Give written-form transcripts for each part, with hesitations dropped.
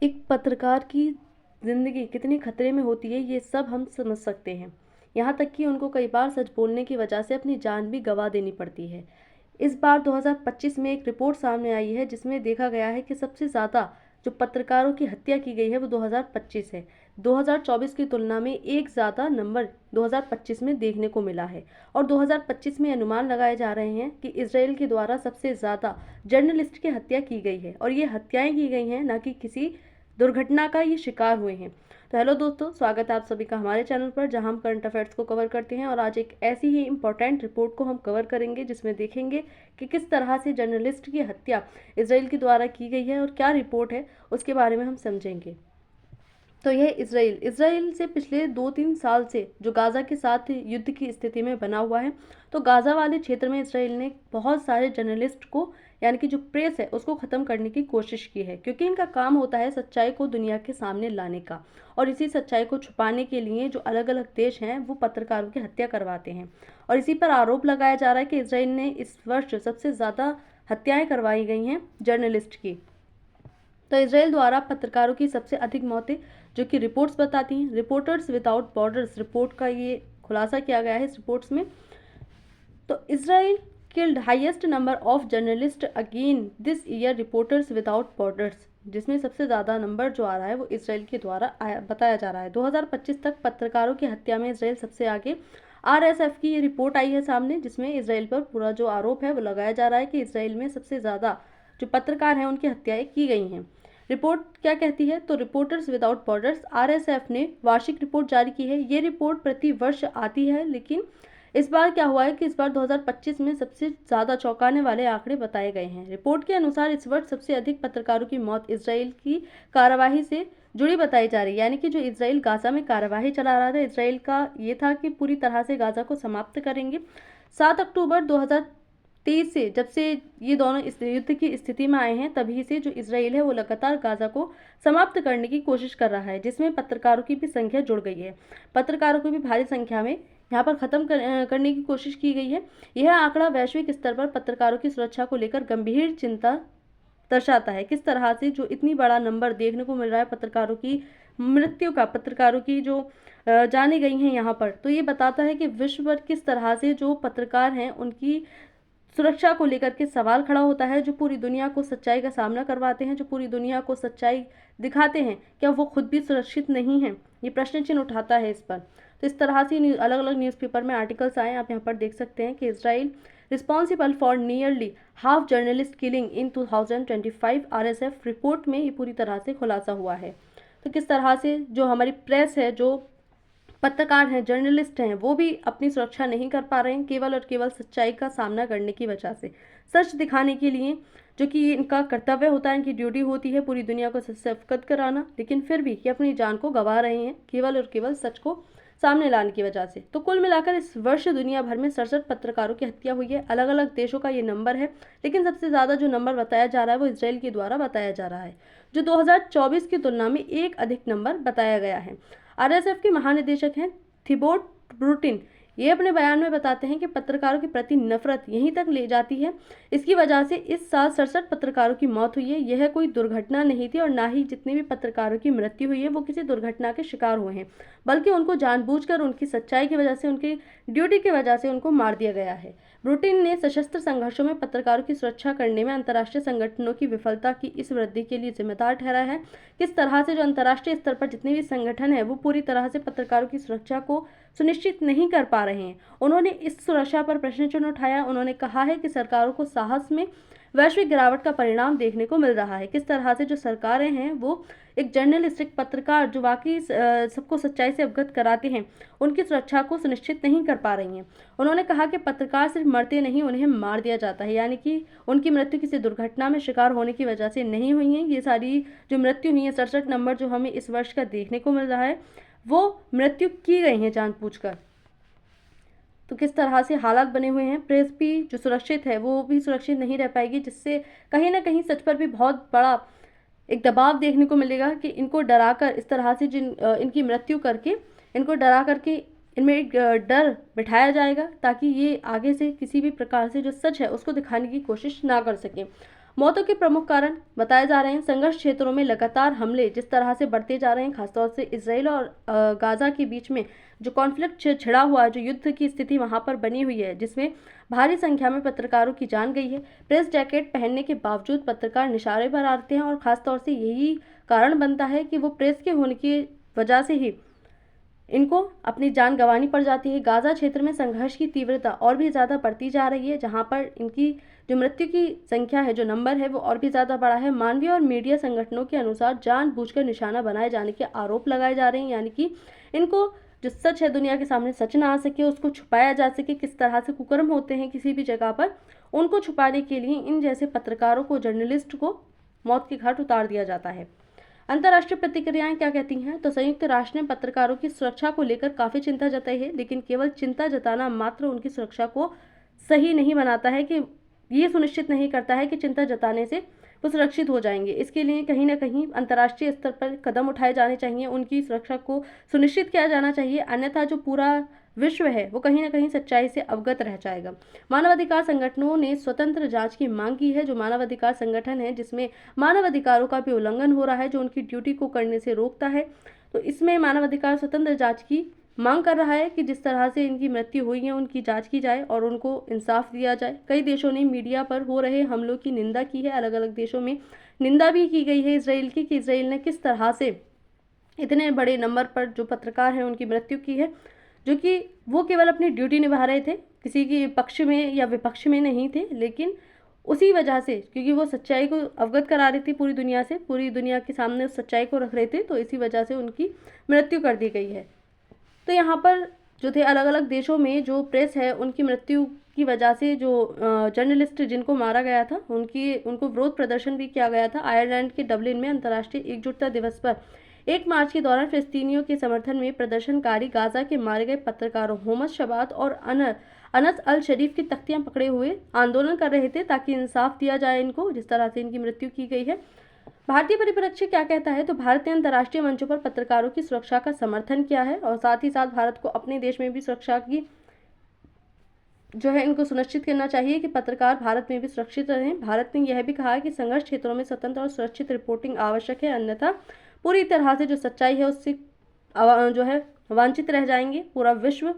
एक पत्रकार की ज़िंदगी कितनी खतरे में होती है ये सब हम समझ सकते हैं। यहाँ तक कि उनको कई बार सच बोलने की वजह से अपनी जान भी गंवा देनी पड़ती है। इस बार 2025 में एक रिपोर्ट सामने आई है जिसमें देखा गया है कि सबसे ज़्यादा जो पत्रकारों की हत्या की गई है वो 2025 है। 2024 की तुलना में एक ज़्यादा नंबर 2025 में देखने को मिला है। और 2025 में अनुमान लगाए जा रहे हैं कि इसराइल के द्वारा सबसे ज़्यादा जर्नलिस्ट की हत्या की गई है, और ये हत्याएं की गई हैं, ना कि किसी दुर्घटना का ये शिकार हुए हैं। तो हेलो दोस्तों, स्वागत है आप सभी का हमारे चैनल पर, जहां हम करंट अफेयर्स को कवर करते हैं। और आज एक ऐसी ही इम्पोर्टेंट रिपोर्ट को हम कवर करेंगे जिसमें देखेंगे कि किस तरह से जर्नलिस्ट की हत्या इसराइल के द्वारा की गई है और क्या रिपोर्ट है उसके बारे में हम समझेंगे। तो यह इसराइल से पिछले 2-3 साल से जो गाज़ा के साथ युद्ध की स्थिति में बना हुआ है। तो गाज़ा वाले क्षेत्र में इसराइल ने बहुत सारे जर्नलिस्ट को, यानी कि जो प्रेस है, उसको ख़त्म करने की कोशिश की है, क्योंकि इनका काम होता है सच्चाई को दुनिया के सामने लाने का। और इसी सच्चाई को छुपाने के लिए जो अलग अलग देश हैं वो पत्रकारों की हत्या करवाते हैं। और इसी पर आरोप लगाया जा रहा है कि इसराइल ने इस वर्ष सबसे ज़्यादा हत्याएं करवाई गई हैं जर्नलिस्ट की। तो इसराइल द्वारा पत्रकारों की सबसे अधिक मौतें, जो कि रिपोर्ट्स बताती हैं, रिपोर्टर्स विदाउट बॉर्डर्स रिपोर्ट का ये खुलासा किया गया है इस रिपोर्ट्स में। तो Israel killed highest number of journalist again this year, reporters without borders, जिसमें सबसे ज़्यादा नंबर जो आ रहा है वो इसराइल के द्वारा बताया जा रहा है। 2025 तक पत्रकारों की हत्या में इसराइल सबसे आगे। आरएसएफ की ये रिपोर्ट आई है सामने, जिसमें इसराइल पर पूरा जो आरोप है वो लगाया जा रहा है कि इसराइल में सबसे ज़्यादा जो पत्रकार हैं उनकी हत्याएं की गई हैं। रिपोर्ट क्या कहती है? तो रिपोर्टर्स विदाउट बॉर्डर्स, आरएसएफ ने वार्षिक रिपोर्ट जारी की है। ये रिपोर्ट प्रति वर्ष आती है, लेकिन इस बार क्या हुआ है कि इस बार 2025 में सबसे ज़्यादा चौंकाने वाले आंकड़े बताए गए हैं। रिपोर्ट के अनुसार इस वर्ष सबसे अधिक पत्रकारों की मौत इसराइल की कार्यवाही से जुड़ी बताई जा रही है। यानी कि जो इसराइल गाज़ा में कार्यवाही चला रहा था, इसराइल का ये था कि पूरी तरह से गाज़ा को समाप्त करेंगे। 7 अक्टूबर 2023 से, जब से ये दोनों इस युद्ध की स्थिति में आए हैं, तभी से जो इसराइल है वो लगातार गाज़ा को समाप्त करने की कोशिश कर रहा है, जिसमें पत्रकारों की भी संख्या जुड़ गई है। पत्रकारों को भी भारी संख्या में यहाँ पर ख़त्म करने की कोशिश की गई है। यह आंकड़ा वैश्विक स्तर पर पत्रकारों की सुरक्षा को लेकर गंभीर चिंता दर्शाता है। किस तरह से जो इतनी बड़ा नंबर देखने को मिल रहा है पत्रकारों की मृत्यु का, पत्रकारों की जो जाने गई हैं यहाँ पर, तो ये बताता है कि विश्व भर किस तरह से जो पत्रकार हैं उनकी सुरक्षा को लेकर के सवाल खड़ा होता है। जो पूरी दुनिया को सच्चाई का सामना करवाते हैं, जो पूरी दुनिया को सच्चाई दिखाते हैं, क्या वो खुद भी सुरक्षित नहीं हैं? ये प्रश्न चिन्ह उठाता है इस पर। तो इस तरह से अलग अलग न्यूज़पेपर में आर्टिकल्स आए, आप यहाँ पर देख सकते हैं कि Israel responsible for nearly half journalist killing in 2025, RSF report में ये पूरी तरह से खुलासा हुआ है। तो किस तरह से जो हमारी प्रेस है, जो पत्रकार हैं, जर्नलिस्ट हैं, वो भी अपनी सुरक्षा नहीं कर पा रहे हैं, केवल और केवल सच्चाई का सामना करने की वजह से, सच दिखाने के लिए, जो कि इनका कर्तव्य होता है, इनकी ड्यूटी होती है पूरी दुनिया को सच से अवगत कराना, लेकिन फिर भी ये अपनी जान को गंवा रहे हैं केवल और केवल सच को सामने लाने की वजह से। तो कुल मिलाकर इस वर्ष दुनिया भर में 67 पत्रकारों की हत्या हुई है। अलग अलग देशों का ये नंबर है, लेकिन सबसे ज़्यादा जो नंबर बताया जा रहा है वो इसराइल के द्वारा बताया जा रहा है, जो 2024 की तुलना में एक अधिक नंबर बताया गया है। आरएसएफ के महानिदेशक हैं थिबोट ब्रूटिन, ये अपने बयान में बताते हैं कि पत्रकारों के प्रति नफरत यहीं तक ले जाती है। इसकी वजह से इस साल 67 पत्रकारों की मौत हुई है। यह कोई दुर्घटना नहीं थी, और ना ही जितनी भी पत्रकारों की मृत्यु हुई है वो किसी दुर्घटना के शिकार हुए हैं, बल्कि उनको जानबूझकर उनकी सच्चाई की वजह से, उनकी ड्यूटी की वजह से उनको मार दिया गया है। ब्रूटिन ने सशस्त्र संघर्षों में पत्रकारों की सुरक्षा करने में अंतर्राष्ट्रीय संगठनों की विफलता की इस वृद्धि के लिए जिम्मेदार ठहराया है। किस तरह से जो अंतर्राष्ट्रीय स्तर पर जितने भी संगठन है वो पूरी तरह से पत्रकारों की सुरक्षा को सुनिश्चित नहीं कर पा रहे हैं। उन्होंने इस सुरक्षा पर प्रश्न चिन्ह उठाया। उन्होंने कहा है कि सरकारों को साहस में वैश्विक गिरावट का परिणाम देखने को मिल रहा है। किस तरह से जो सरकारें हैं वो एक जर्नलिस्टिक पत्रकार जो वाकई सबको सच्चाई से अवगत कराते हैं, उनकी सुरक्षा को सुनिश्चित नहीं कर पा रही हैं। उन्होंने कहा कि पत्रकार सिर्फ मरते नहीं, उन्हें मार दिया जाता है, यानी कि उनकी मृत्यु किसी दुर्घटना में शिकार होने की वजह से नहीं हुई है। ये सारी जो मृत्यु हुई है, 67 नंबर जो हमें इस वर्ष का देखने को मिल रहा है, वो मृत्यु की गई है जानबूझकर। तो किस तरह से हालात बने हुए हैं। प्रेस भी जो सुरक्षित है वो भी सुरक्षित नहीं रह पाएगी, जिससे कहीं ना कहीं सच पर भी बहुत बड़ा एक दबाव देखने को मिलेगा कि इनको डराकर इस तरह से इनकी मृत्यु करके, इनको डरा करके इनमें एक डर बिठाया जाएगा, ताकि ये आगे से किसी भी प्रकार से जो सच है उसको दिखाने की कोशिश ना कर सकें। मौतों के प्रमुख कारण बताए जा रहे हैं संघर्ष क्षेत्रों में लगातार हमले जिस तरह से बढ़ते जा रहे हैं, खासतौर से इजराइल और गाजा के बीच में जो कॉन्फ्लिक्ट छिड़ा हुआ है, जो युद्ध की स्थिति वहां पर बनी हुई है, जिसमें भारी संख्या में पत्रकारों की जान गई है। प्रेस जैकेट पहनने के बावजूद पत्रकार निशाने पर आते हैं और खासतौर से यही कारण बनता है कि वो प्रेस के होने की वजह से ही इनको अपनी जान गंवानी पड़ जाती है। गाजा क्षेत्र में संघर्ष की तीव्रता और भी ज़्यादा बढ़ती जा रही है, जहां पर इनकी जो मृत्यु की संख्या है, जो नंबर है, वो और भी ज़्यादा बढ़ा है। मानवीय और मीडिया संगठनों के अनुसार जानबूझकर निशाना बनाए जाने के आरोप लगाए जा रहे हैं, यानी कि इनको जो सच है दुनिया के सामने सच ना आ सके, उसको छुपाया जा सके। किस तरह से कुकर्म होते हैं किसी भी जगह पर, उनको छुपाने के लिए इन जैसे पत्रकारों को, जर्नलिस्ट को मौत के घाट उतार दिया जाता है। अंतर्राष्ट्रीय प्रतिक्रियाएं क्या कहती हैं? तो संयुक्त राष्ट्र ने पत्रकारों की सुरक्षा को लेकर काफी चिंता जताई है, लेकिन केवल चिंता जताना मात्र उनकी सुरक्षा को सही नहीं बनाता है, कि ये सुनिश्चित नहीं करता है कि चिंता जताने से वो सुरक्षित हो जाएंगे। इसके लिए कहीं ना कहीं अंतर्राष्ट्रीय स्तर पर कदम उठाए जाने चाहिए, उनकी सुरक्षा को सुनिश्चित किया जाना चाहिए, अन्यथा जो पूरा विश्व है वो कहीं ना कहीं सच्चाई से अवगत रह जाएगा। मानवाधिकार संगठनों ने स्वतंत्र जांच की मांग की है। जो मानवाधिकार संगठन है जिसमें मानवाधिकारों का भी उल्लंघन हो रहा है, जो उनकी ड्यूटी को करने से रोकता है, तो इसमें मानवाधिकार स्वतंत्र जांच की मांग कर रहा है कि जिस तरह से इनकी मृत्यु हुई है उनकी जांच की जाए और उनको इंसाफ दिया जाए। कई देशों ने मीडिया पर हो रहे हमलों की निंदा की है। अलग अलग देशों में निंदा भी की गई है इसराइल की, कि इसराइल ने किस तरह से इतने बड़े नंबर पर जो पत्रकार हैं उनकी मृत्यु की है, जो कि वो केवल अपनी ड्यूटी निभा रहे थे, किसी के पक्ष में या विपक्ष में नहीं थे, लेकिन उसी वजह से, क्योंकि वो सच्चाई को अवगत करा रही थी पूरी दुनिया से, पूरी दुनिया के सामने उस सच्चाई को रख रहे थे, तो इसी वजह से उनकी मृत्यु कर दी गई है। तो यहाँ पर जो थे अलग अलग देशों में जो प्रेस है उनकी मृत्यु की वजह से जो जर्नलिस्ट जिनको मारा गया था उनको विरोध प्रदर्शन भी किया गया था। आयरलैंड के डबलिन में अंतर्राष्ट्रीय एकजुटता दिवस पर 1 मार्च के दौरान फिलिस्तीनियों के समर्थन में प्रदर्शनकारी गाजा के मारे गए पत्रकारों मोहम्मद शबात और अनस अल शरीफ की तख्तियां पकड़े हुए आंदोलन कर रहे थे, ताकि इंसाफ दिया जाए इनको, जिस तरह से इनकी मृत्यु की गई है। भारतीय परिप्रेक्ष्य क्या कहता है? तो भारत ने अंतर्राष्ट्रीय मंचों पर पत्रकारों की सुरक्षा का समर्थन किया है और साथ ही साथ भारत को अपने देश में भी सुरक्षा की जो है इनको सुनिश्चित करना चाहिए कि पत्रकार भारत में भी सुरक्षित रहें। भारत ने यह भी कहा है कि संघर्ष क्षेत्रों में स्वतंत्र और सुरक्षित रिपोर्टिंग आवश्यक है, अन्यथा पूरी तरह से जो सच्चाई है उससे जो है वांछित रह जाएंगे पूरा विश्व।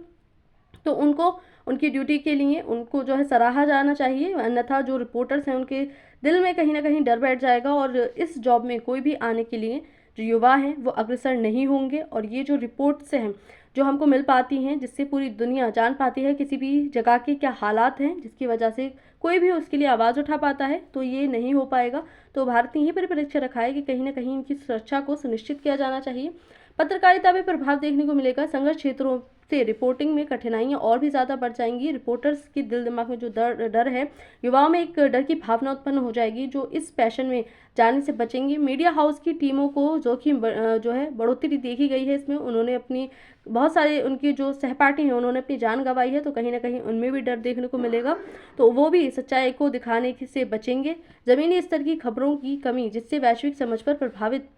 तो उनको उनकी ड्यूटी के लिए उनको जो है सराहा जाना चाहिए, अन्यथा जो रिपोर्टर्स हैं उनके दिल में कहीं ना कहीं डर बैठ जाएगा और इस जॉब में कोई भी आने के लिए जो युवा हैं वो अग्रसर नहीं होंगे। और ये जो रिपोर्ट से हैं जो हमको मिल पाती हैं, जिससे पूरी दुनिया जान पाती है किसी भी जगह के क्या हालात हैं, जिसकी वजह से कोई भी उसके लिए आवाज़ उठा पाता है, तो ये नहीं हो पाएगा। तो भारत ने यही परिप्रेक्ष्य रखा है कि कहीं ना कहीं इनकी सुरक्षा को सुनिश्चित किया जाना चाहिए। पत्रकारिता में प्रभाव देखने को मिलेगा। संघर्ष क्षेत्रों से रिपोर्टिंग में कठिनाइयां और भी ज़्यादा बढ़ जाएंगी। रिपोर्टर्स के दिल दिमाग में जो डर है, युवाओं में एक डर की भावना उत्पन्न हो जाएगी, जो इस पैशन में जाने से बचेंगे। मीडिया हाउस की टीमों को जोखिम जो है बढ़ोतरी देखी गई है इसमें। उन्होंने अपनी बहुत सारे उनकी जो सहपाठी हैं उन्होंने अपनी जान गंवाई है, तो कहीं ना कहीं उनमें भी डर देखने को मिलेगा, तो वो भी सच्चाई को दिखाने से बचेंगे। ज़मीनी स्तर की खबरों की कमी, जिससे वैश्विक समझ पर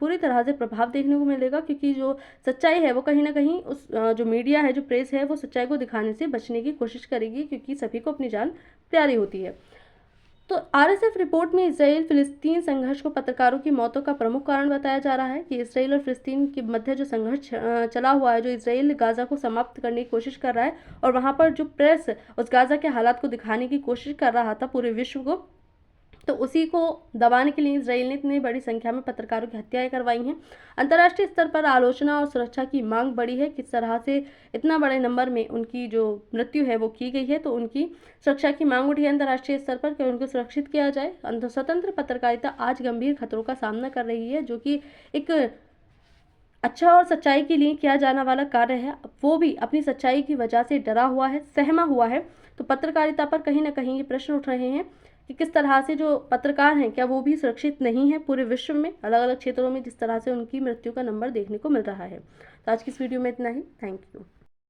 पूरी तरह से प्रभाव देखने को मिलेगा, क्योंकि जो सच्चाई है वो कहीं ना कहीं उस जो मीडिया है, जो प्रेस है, वो सच्चाई को दिखाने से बचने की कोशिश करेगी, क्योंकि सभी को अपनी जान प्यारी होती है। तो आरएसएफ रिपोर्ट में इसराइल फिलिस्तीन संघर्ष को पत्रकारों की मौतों का प्रमुख कारण बताया जा रहा है, कि इसराइल और फिलिस्तीन के मध्य जो संघर्ष चला हुआ है, जो इसराइल गाजा को समाप्त करने की कोशिश कर रहा है और वहां पर जो प्रेस उस गाजा के हालात को दिखाने की कोशिश कर रहा था पूरे विश्व को, तो उसी को दबाने के लिए इसराइल ने इतनी बड़ी संख्या में पत्रकारों की हत्याएं करवाई हैं। अंतर्राष्ट्रीय स्तर पर आलोचना और सुरक्षा की मांग बढ़ी है, किस तरह से इतना बड़े नंबर में उनकी जो मृत्यु है वो की गई है, तो उनकी सुरक्षा की मांग उठी है अंतर्राष्ट्रीय स्तर पर कि उनको सुरक्षित किया जाए। स्वतंत्र पत्रकारिता आज गंभीर खतरों का सामना कर रही है, जो कि एक अच्छा और सच्चाई के लिए किया जाने वाला कार्य है, वो भी अपनी सच्चाई की वजह से डरा हुआ है, सहमा हुआ है। तो पत्रकारिता पर कहीं ना कहीं ये प्रश्न उठ रहे हैं कि किस तरह से जो पत्रकार हैं क्या वो भी सुरक्षित नहीं है पूरे विश्व में, अलग अलग क्षेत्रों में जिस तरह से उनकी मृत्यु का नंबर देखने को मिल रहा है। तो आज की इस वीडियो में इतना ही। Thank you.